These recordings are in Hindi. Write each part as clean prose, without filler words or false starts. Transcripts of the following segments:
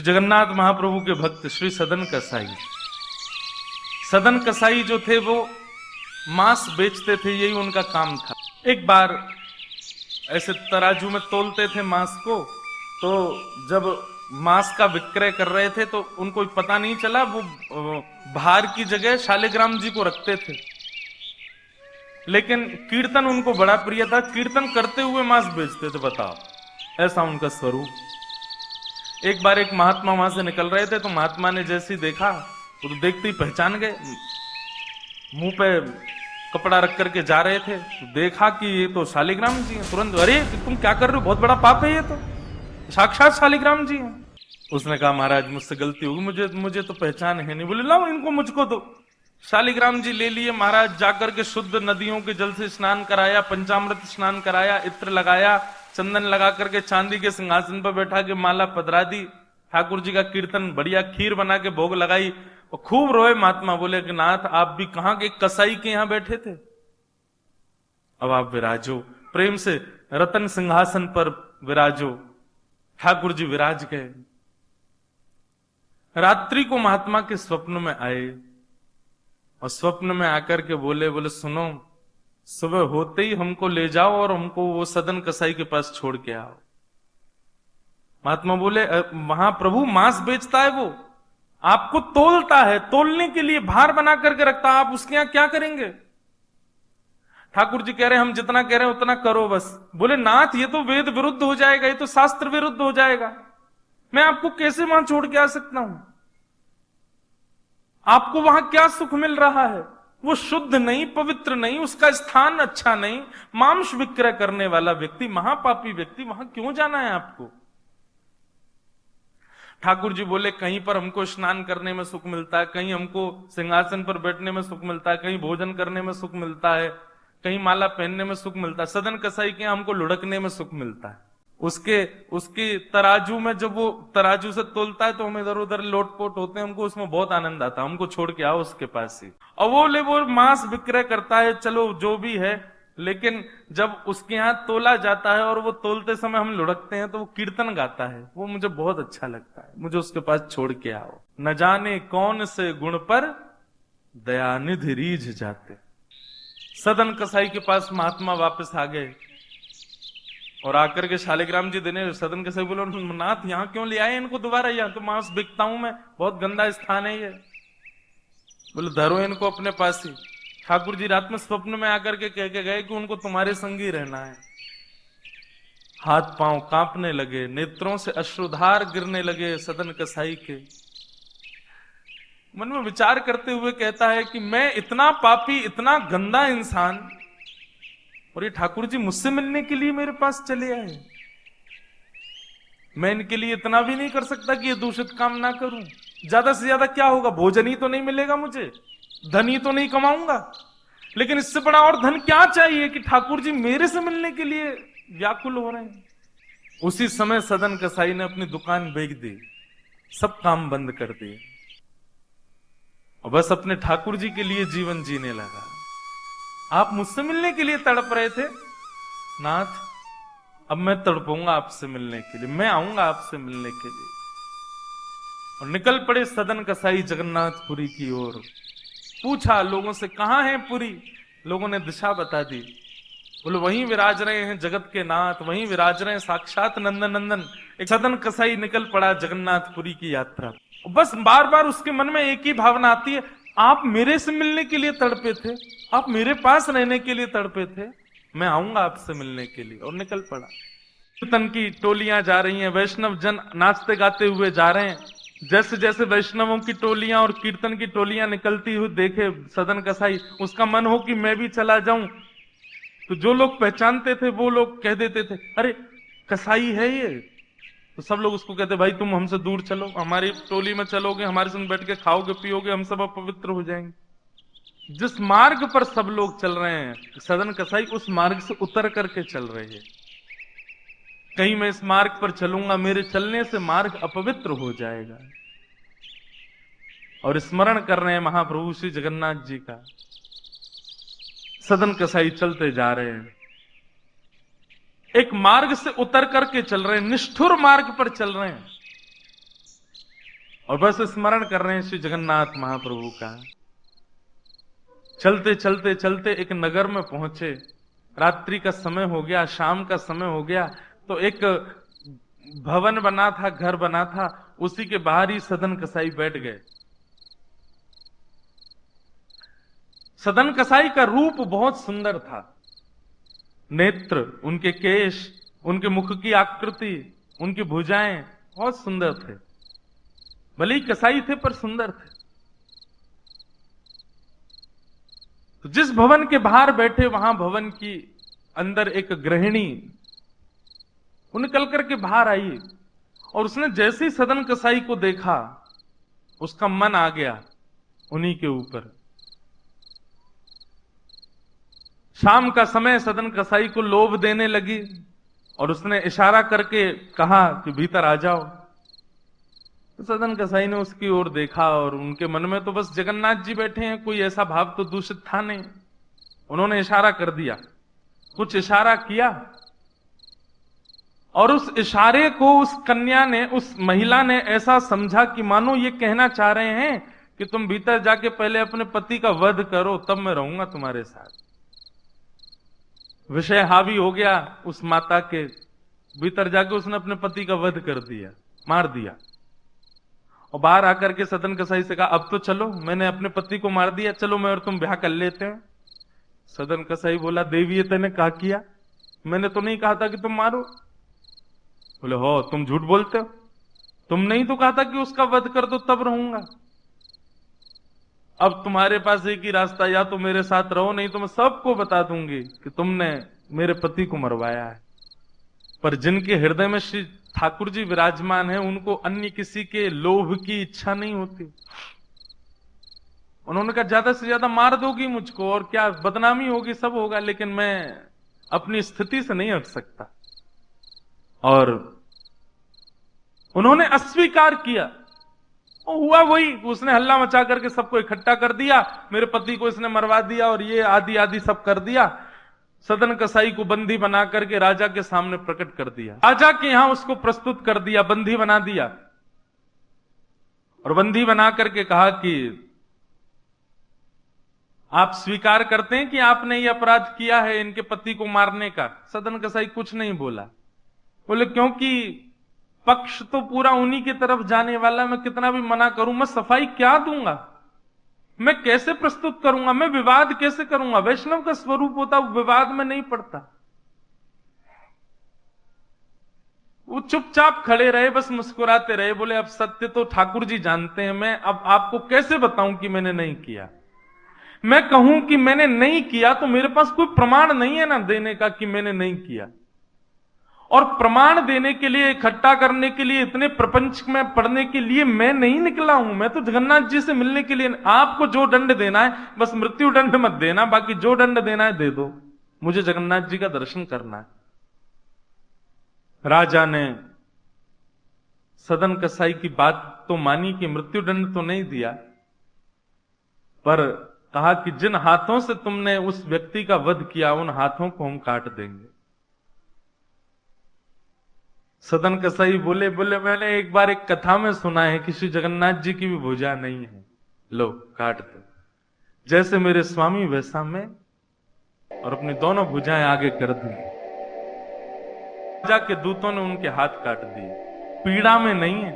श्री जगन्नाथ महाप्रभु के भक्त श्री सदन कसाई, सदन कसाई जो थे वो मांस बेचते थे, यही उनका काम था। एक बार ऐसे तराजू में तोलते थे मांस को, तो जब मांस का विक्रय कर रहे थे तो उनको पता नहीं चला, वो भार की जगह शालिग्राम जी को रखते थे। लेकिन कीर्तन उनको बड़ा प्रिय था, कीर्तन करते हुए मांस बेचते थे। बताओ, ऐसा उनका स्वरूप। एक बार एक महात्मा वहां से निकल रहे थे, तो महात्मा ने जैसे देखा, वो तो देखते ही पहचान गए। मुंह पे कपड़ा रख करके जा रहे थे, तो देखा कि ये तो शालिग्राम जी हैं। तुरंत, अरे तुम क्या कर रहे हो, बहुत बड़ा पाप है ये तो, साक्षात शालिग्राम जी हैं। उसने कहा महाराज मुझसे गलती होगी, मुझे तो पहचान है नहीं। बोले लाओ इनको मुझको दो। शालिग्राम जी ले लिए महाराज, जाकर के शुद्ध नदियों के जल से स्नान कराया, पंचामृत स्नान कराया, इत्र लगाया, चंदन लगा करके चांदी के सिंहासन पर बैठा के माला पधरा दी, ठाकुर जी का कीर्तन, बढ़िया खीर बना के भोग लगाई और खूब रोए। महात्मा बोले कि नाथ आप भी कहां के कसाई के यहां बैठे थे, अब आप विराजो, प्रेम से रतन सिंहासन पर विराजो। ठाकुर जी विराज गए। रात्रि को महात्मा के स्वप्न में आए और स्वप्न में आकर के बोले सुनो, सुबह होते ही हमको ले जाओ और हमको वो सदन कसाई के पास छोड़ के आओ। महात्मा बोले वहां प्रभु मांस बेचता है, वो आपको तोलता है, तोलने के लिए भार बना करके रखता है, आप उसके यहां क्या करेंगे। ठाकुर जी कह रहे हैं हम जितना कह रहे हैं उतना करो बस। बोले नाथ ये तो वेद विरुद्ध हो जाएगा, ये तो शास्त्र विरुद्ध हो जाएगा, मैं आपको कैसे वहां छोड़ के आ सकता हूं। आपको वहां क्या सुख मिल रहा है, वो शुद्ध नहीं, पवित्र नहीं, उसका स्थान अच्छा नहीं, मांस विक्रय करने वाला व्यक्ति, महापापी व्यक्ति, वहां क्यों जाना है आपको। ठाकुर जी बोले कहीं पर हमको स्नान करने में सुख मिलता है, कहीं हमको सिंहासन पर बैठने में सुख मिलता है, कहीं भोजन करने में सुख मिलता है, कहीं माला पहनने में सुख मिलता है। सदन कसाई के हमको लुढ़कने में सुख मिलता है। उसकी तराजू में जब वो तराजू से तोलता है तो हम इधर उधर लोटपोट होते हैं, हमको उसमें बहुत आनंद आता है, हमको छोड़ के आओ उसके पास ही। और वो मांस विक्रय करता है, चलो जो भी है, लेकिन जब उसके यहाँ तोला जाता है और वो तोलते समय हम लुढ़कते हैं तो वो कीर्तन गाता है, वो मुझे बहुत अच्छा लगता है, मुझे उसके पास छोड़ के आओ। न जाने कौन से गुण पर दयानिधि रीझ जाते। सदन कसाई के पास महात्मा वापस आ गए और आकर के शालिग्राम जी देने, सदन कसाई बोलो नाथ यहाँ क्यों ले आए इनको दोबारा, यहाँ तो मांस बिकता हूं मैं, बहुत गंदा स्थान है ये। बोले धरो इनको अपने पास ही। ठाकुर जी रात में स्वप्न में आकर के कह के गए कि उनको तुम्हारे संग ही रहना है। हाथ पांव कांपने लगे, नेत्रों से अश्रुधार गिरने लगे सदन कसाई के। मन में विचार करते हुए कहता है कि मैं इतना पापी, इतना गंदा इंसान, और ये ठाकुर जी मुझसे मिलने के लिए मेरे पास चले आए। मैं इनके लिए इतना भी नहीं कर सकता कि ये दूषित काम ना करूं। ज्यादा से ज्यादा क्या होगा, भोजन ही तो नहीं मिलेगा मुझे, धन ही तो नहीं कमाऊंगा, लेकिन इससे बड़ा और धन क्या चाहिए कि ठाकुर जी मेरे से मिलने के लिए व्याकुल हो रहे हैं। उसी समय सदन कसाई ने अपनी दुकान बेच दी, सब काम बंद कर दिए और बस अपने ठाकुर जी के लिए जीवन जीने लगा। आप मुझसे मिलने के लिए तड़प रहे थे नाथ, अब मैं तड़पूंगा आपसे मिलने के लिए, मैं आऊंगा आपसे मिलने के लिए। और निकल पड़े सदन कसाई जगन्नाथपुरी की ओर। पूछा लोगों से कहां है पुरी, लोगों ने दिशा बता दी। बोले वहीं विराज रहे हैं जगत के नाथ, वहीं विराज रहे हैं साक्षात नंदन नंदन। एक सदन कसाई निकल पड़ा जगन्नाथपुरी की यात्रा। बस बार बार उसके मन में एक ही भावना आती है, आप मेरे से मिलने के लिए तड़पे थे, आप मेरे पास रहने के लिए तड़पे थे, मैं आऊंगा आपसे मिलने के लिए। और निकल पड़ा। कीर्तन की टोलियां जा रही हैं, वैष्णव जन नाचते गाते हुए जा रहे हैं। जैसे जैसे वैष्णवों की टोलियां और कीर्तन की टोलियां निकलती हुई देखे सदन कसाई, उसका मन हो कि मैं भी चला जाऊं। तो जो लोग पहचानते थे वो लोग कह देते थे अरे कसाई है ये, तो सब लोग उसको कहते भाई तुम हमसे दूर चलो, हमारी टोली में चलोगे, हमारे संग बैठ के खाओगे पियोगे, हम सब अपवित्र हो जाएंगे। जिस मार्ग पर सब लोग चल रहे हैं सदन कसाई उस मार्ग से उतर करके चल रहे हैं। कहीं मैं इस मार्ग पर चलूंगा, मेरे चलने से मार्ग अपवित्र हो जाएगा। और स्मरण कर रहे हैं महाप्रभु श्री जगन्नाथ जी का। सदन कसाई चलते जा रहे हैं, एक मार्ग से उतर करके चल रहे हैं, निष्ठुर मार्ग पर चल रहे हैं। और बस स्मरण कर रहे हैं श्री जगन्नाथ महाप्रभु का। चलते चलते चलते एक नगर में पहुंचे, रात्रि का समय हो गया, शाम का समय हो गया। तो एक भवन बना था, घर बना था, उसी के बाहर ही सदन कसाई बैठ गए। सदन कसाई का रूप बहुत सुंदर था, नेत्र, उनके केश, उनके मुख की आकृति, उनकी भुजाएं बहुत सुंदर थे। भले ही कसाई थे पर सुंदर थे। तो जिस भवन के बाहर बैठे, वहां भवन की अंदर एक गृहिणी वो निकल करके बाहर आई, और उसने जैसे ही सदन कसाई को देखा, उसका मन आ गया उन्हीं के ऊपर। शाम का समय, सदन कसाई को लोभ देने लगी, और उसने इशारा करके कहा कि भीतर आ जाओ। तो सदन कसाई ने उसकी ओर देखा, और उनके मन में तो बस जगन्नाथ जी बैठे हैं, कोई ऐसा भाव तो दूषित था नहीं। उन्होंने इशारा कर दिया, कुछ इशारा किया, और उस इशारे को उस कन्या ने, उस महिला ने ऐसा समझा कि मानो ये कहना चाह रहे हैं कि तुम भीतर जाके पहले अपने पति का वध करो, तब मैं रहूंगा तुम्हारे साथ। विषय हावी हो गया उस माता के, भीतर जाके उसने अपने पति का वध कर दिया, मार दिया। और बाहर आकर के सदन कसाई से कहा, अब तो चलो, मैंने अपने पति को मार दिया, चलो मैं और तुम ब्याह कर लेते हैं। सदन कसाई बोला, देवी ये तूने कहा किया? मैंने तो नहीं कहा था कि तुम मारो। बोले, हो तुम झूठ बोलते हो, तुमने ही तो कहा था कि उसका वध कर दो तब रहूंगा। अब तुम्हारे पास एक ही रास्ता, या तो मेरे साथ रहो, नहीं तो मैं सबको बता दूंगी कि तुमने मेरे पति को मरवाया है। पर जिनके हृदय में श्री ठाकुर जी विराजमान है, उनको अन्य किसी के लोभ की इच्छा नहीं होती। उन्होंने कहा, ज्यादा से ज्यादा मार दोगी मुझको, और क्या बदनामी होगी, सब होगा, लेकिन मैं अपनी स्थिति से नहीं हट सकता। और उन्होंने अस्वीकार किया, और हुआ वही, उसने हल्ला मचा करके सबको इकट्ठा कर दिया, मेरे पति को इसने मरवा दिया, और ये आदि आदि सब कर दिया। सदन कसाई को बंदी बना करके राजा के सामने प्रकट कर दिया, राजा के यहां उसको प्रस्तुत कर दिया, बंदी बना दिया। और बंदी बना करके कहा कि आप स्वीकार करते हैं कि आपने ये अपराध किया है इनके पति को मारने का? सदन कसाई कुछ नहीं बोला। बोले, क्योंकि पक्ष तो पूरा उन्हीं की तरफ जाने वाला, मैं कितना भी मना करूं, मैं सफाई क्या दूंगा, मैं कैसे प्रस्तुत करूंगा, मैं विवाद कैसे करूंगा? वैष्णव का स्वरूप होता वो विवाद में नहीं पड़ता। वो चुपचाप खड़े रहे, बस मुस्कुराते रहे। बोले, अब सत्य तो ठाकुर जी जानते हैं, मैं अब आपको कैसे बताऊं कि मैंने नहीं किया? मैं कहूं कि मैंने नहीं किया तो मेरे पास कोई प्रमाण नहीं है ना देने का कि मैंने नहीं किया। और प्रमाण देने के लिए, इकट्ठा करने के लिए, इतने प्रपंच में पढ़ने के लिए मैं नहीं निकला हूं। मैं तो जगन्नाथ जी से मिलने के लिए, आपको जो दंड देना है बस मृत्यु दंड मत देना, बाकी जो दंड देना है दे दो, मुझे जगन्नाथ जी का दर्शन करना है। राजा ने सदन कसाई की बात तो मानी कि मृत्यु दंड तो नहीं दिया, पर कहा कि जिन हाथों से तुमने उस व्यक्ति का वध किया, उन हाथों को हम काट देंगे। सदन कसाई बोले, मैंने एक बार एक कथा में सुना है कि श्री जगन्नाथ जी की भी भुजा नहीं है, लो काट दो। जैसे मेरे स्वामी वैसा मैं, और अपनी दोनों भुजाएं आगे कर दी। राजा के दूतों ने उनके हाथ काट दिए। पीड़ा में नहीं है,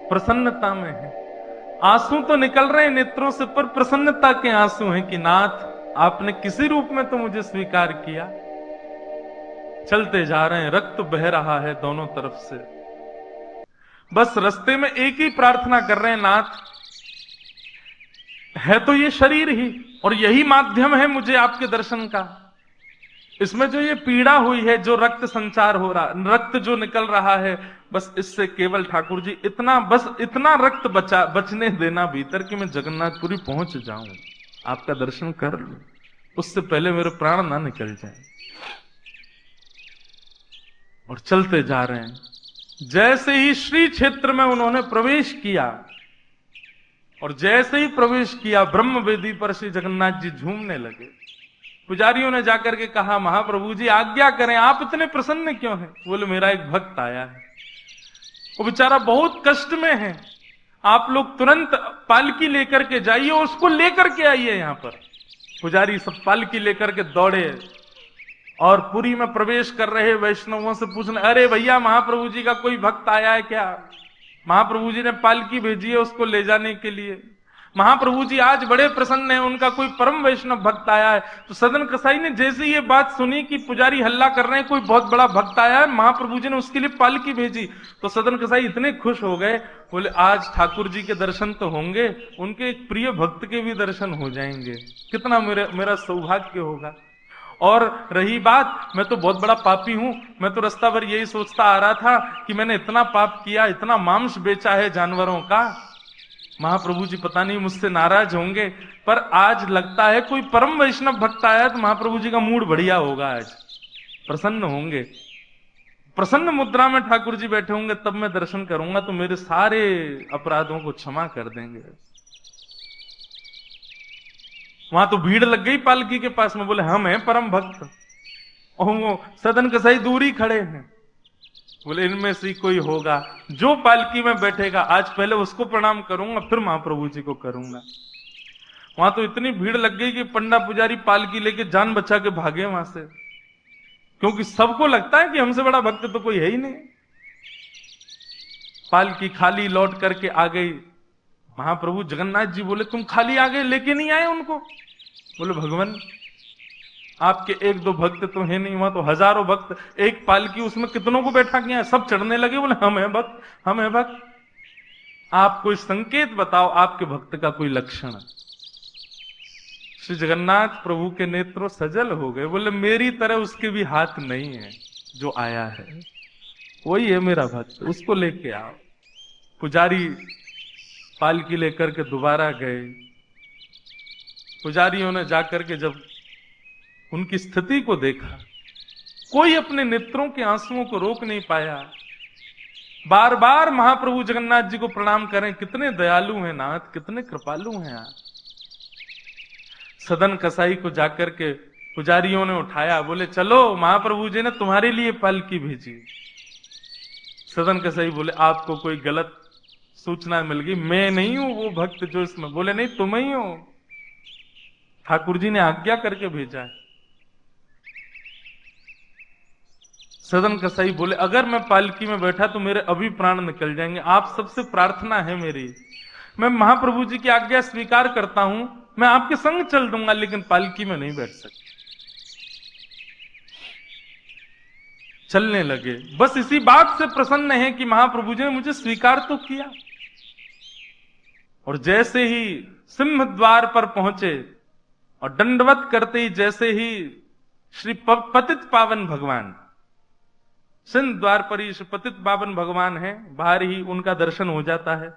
प्रसन्नता में है। आंसू तो निकल रहे हैं नेत्रों से, पर प्रसन्नता के आंसू हैं कि नाथ आपने किसी रूप में तो मुझे स्वीकार किया। चलते जा रहे हैं, रक्त बह रहा है दोनों तरफ से। बस रास्ते में एक ही प्रार्थना कर रहे हैं, नाथ है तो ये शरीर ही, और यही माध्यम है मुझे आपके दर्शन का। इसमें जो ये पीड़ा हुई है, जो रक्त संचार हो रहा, रक्त जो निकल रहा है, बस इससे केवल ठाकुर जी इतना रक्त बचने देना भीतर कि मैं जगन्नाथपुरी पहुंच जाऊं, आपका दर्शन कर लूं, उससे पहले मेरे प्राण ना निकल जाए। और चलते जा रहे हैं। जैसे ही श्री क्षेत्र में उन्होंने प्रवेश किया, और जैसे ही प्रवेश किया, ब्रह्म वेदी पर श्री जगन्नाथ जी झूमने लगे। पुजारियों ने जाकर के कहा, महाप्रभु जी आज्ञा करें, आप इतने प्रसन्न क्यों हैं? बोले, मेरा एक भक्त आया है, वो बेचारा बहुत कष्ट में है, आप लोग तुरंत पालकी लेकर के जाइए, उसको लेकर के आइए यहां पर। पुजारी सब पालकी लेकर के दौड़े और पुरी में प्रवेश कर रहे वैष्णवों से पूछने, अरे भैया महाप्रभु जी का कोई भक्त आया है क्या? महाप्रभु जी ने पालकी भेजी है उसको ले जाने के लिए। महाप्रभु जी आज बड़े प्रसन्न हैं, उनका कोई परम वैष्णव भक्त आया है। तो सदन कसाई ने जैसे ये बात सुनी कि पुजारी हल्ला कर रहे हैं, कोई बहुत बड़ा भक्त आया है, महाप्रभु जी ने उसके लिए पालकी भेजी, तो सदन कसाई इतने खुश हो गए, बोले आज ठाकुर जी के दर्शन तो होंगे, उनके एक प्रिय भक्त के भी दर्शन हो जाएंगे, कितना मेरा सौभाग्य होगा। और रही बात, मैं तो बहुत बड़ा पापी हूं, मैं तो रास्ता भर यही सोचता आ रहा था कि मैंने इतना पाप किया, इतना मांस बेचा है जानवरों का, महाप्रभु जी पता नहीं मुझसे नाराज होंगे, पर आज लगता है कोई परम वैष्णव भक्त आया तो महाप्रभु जी का मूड बढ़िया होगा, आज प्रसन्न होंगे, प्रसन्न मुद्रा में ठाकुर जी बैठे होंगे, तब मैं दर्शन करूंगा तो मेरे सारे अपराधों को क्षमा कर देंगे। वहां तो भीड़ लग गई पालकी के पास में, बोले हम हैं परम भक्त, और वो सदन कसाई दूरी खड़े हैं, बोले इनमें से कोई होगा जो पालकी में बैठेगा, आज पहले उसको प्रणाम करूंगा फिर महाप्रभु जी को करूंगा। वहां तो इतनी भीड़ लग गई कि पंडा पुजारी पालकी लेके जान बचा के भागे वहां से, क्योंकि सबको लगता है कि हमसे बड़ा भक्त तो कोई है ही नहीं। पालकी खाली लौट करके आ गई। महाप्रभु जगन्नाथ जी बोले तुम खाली आ गए, लेके नहीं आए उनको? बोले भगवान आपके एक दो भक्त तो है नहीं, वहां तो हजारों भक्त, एक पालकी उसमें कितनों को बैठा किया, सब चढ़ने लगे, बोले हम है भक्त, हम है भक्त। आप कोई संकेत बताओ, आपके भक्त का कोई लक्षण। श्री जगन्नाथ प्रभु के नेत्रों सजल हो गए, बोले मेरी तरह उसके भी हाथ नहीं है, जो आया है वही है मेरा भक्त, उसको लेके आओ। पुजारी पालकी लेकर के दोबारा गए। पुजारियों ने जाकर के जब उनकी स्थिति को देखा, कोई अपने नेत्रों के आंसुओं को रोक नहीं पाया। बार बार महाप्रभु जगन्नाथ जी को प्रणाम करें, कितने दयालु हैं नाथ, कितने कृपालु हैं आप। सदन कसाई को जाकर के पुजारियों ने उठाया, बोले चलो महाप्रभु जी ने तुम्हारे लिए पालकी भेजी। सदन कसाई बोले आपको कोई गलत सूचना मिल गई, मैं नहीं हूं वो भक्त जो इसमें। बोले नहीं तुम ही हो, ठाकुर जी ने आज्ञा करके भेजा है। सदन कसाई बोले अगर मैं पालकी में बैठा तो मेरे अभी प्राण निकल जाएंगे, आप सबसे प्रार्थना है मेरी, मैं महाप्रभु जी की आज्ञा स्वीकार करता हूं, मैं आपके संग चल दूंगा, लेकिन पालकी में नहीं बैठ सकता। चलने लगे, बस इसी बात से प्रसन्न है कि महाप्रभु जी ने मुझे स्वीकार तो किया। और जैसे ही सिंह द्वार पर पहुंचे और दंडवत करते ही जैसे ही श्री पतित पावन भगवान, सिंह द्वार पर ही श्री पतित पावन भगवान है, बाहर ही उनका दर्शन हो जाता है।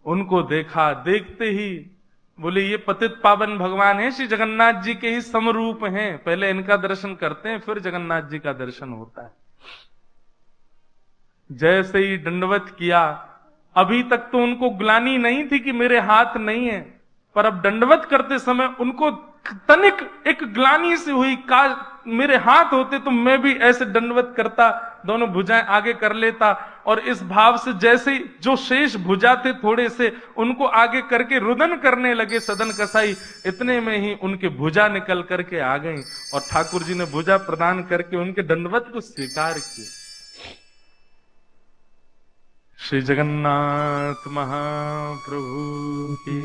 उनको देखा, देखते ही बोले ये पतित पावन भगवान है, श्री जगन्नाथ जी के ही समरूप हैं, पहले इनका दर्शन करते हैं फिर जगन्नाथ जी का दर्शन होता है। जैसे ही दंडवत किया, अभी तक तो उनको ग्लानि नहीं थी कि मेरे हाथ नहीं है, पर अब दंडवत करते समय उनको तनिक एक ग्लानि से हुई, का मेरे हाथ होते तो मैं भी ऐसे दंडवत करता, दोनों भुजाएं आगे कर लेता, और इस भाव से जैसे जो शेष भुजा थे थोड़े से उनको आगे करके रुदन करने लगे सदन कसाई। इतने में ही उनके भुजा निकल करके आ गई और ठाकुर जी ने भुजा प्रदान करके उनके दंडवत को स्वीकार किया। श्री जगन्नाथ महाप्रभु की